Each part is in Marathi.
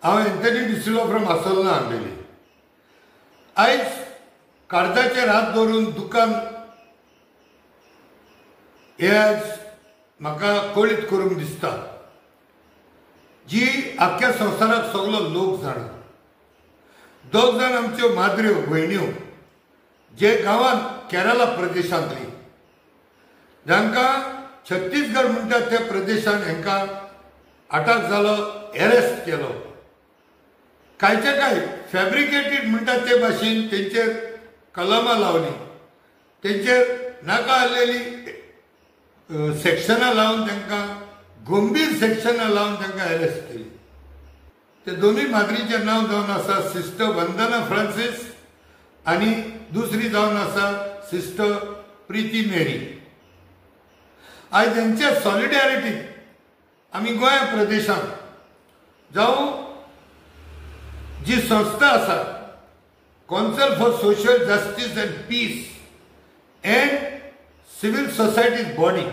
हांव एंथनी डिसिल्वा फ्रॉम आसोलना हाडलेली. आयज काळजाचेर हात दवरून दुकान हे आयज म्हाका कळीत करूंक दिसता, जी आख्ख्या संवसाराक सगळो लोक जाणा. दोग जाण आमच्यो माद्र्यो भयण्यो जे गांवांत केरला प्रदेशांतली, जांकां छत्तीसगड म्हणटा त्या प्रदेशान हांकां अटॅक जालो, एरेस्ट केलो. कांयचे कांय फॅब्रिकेटेड म्हणटा ते भाशेन तेंचेर कलमां लावली, तेंचेर नाका आसलेली सेक्शनां लावन तांकां गंभीर सेक्शनां लावन तांकां एरेस्ट केली. ते दोनूय माद्रीचें नांव जावन आसा सिस्टर वंदना फ्रांसीस आनी दुसरी जावन आसा सिस्टर प्रिती मेरी. आयज तेंच्या सॉलिडॅरिटीक आमी गोंया प्रदेशांत जावं जी संस्था आसा council for social justice and peace and civil societies body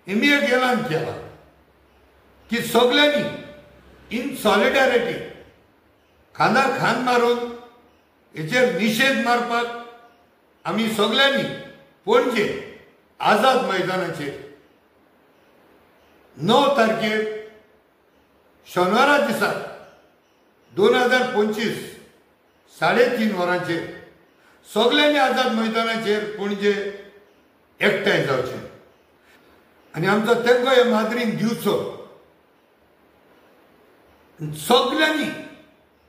हेमी एक ऐलान केला की सगळ्यांनी इन सॉलिडॅरिटी खांदार खांद मारून हेचेर निशेध मारपाक आमी सगळ्यांनी पणजे आझाद मैदानाचेर 9 तारखेर शेनवारा दिसा 2025 3:30 वरांचेर सगळ्यांनी आझाद मैदानाचेर पणजे एकठांय जावचे आनी आमचो तेंको हे माद्रीक दिवचो. सगळ्यांनी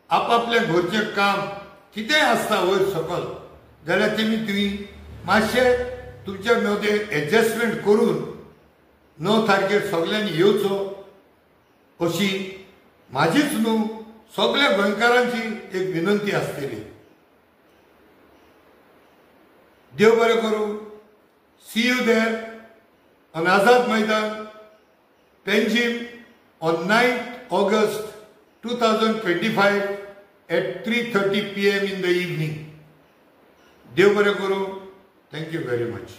आपापल्या घरचें काम कितेंय आसता वयर सकल जाल्यार तेमी तुमी मातशें तुमच्या मदें एडजस्टमेंट करून 9 तारखेर सगळ्यांनी येवचो अशी म्हाजीच न्हू सगळ्या गोंयकारांची एक विनंती आसतली. देव बरें करूं. See you there on Azad Maidan, Panjim on 9th August 2025 at 3:30 PM in the evening. देव बरें करूं. Thank you very much.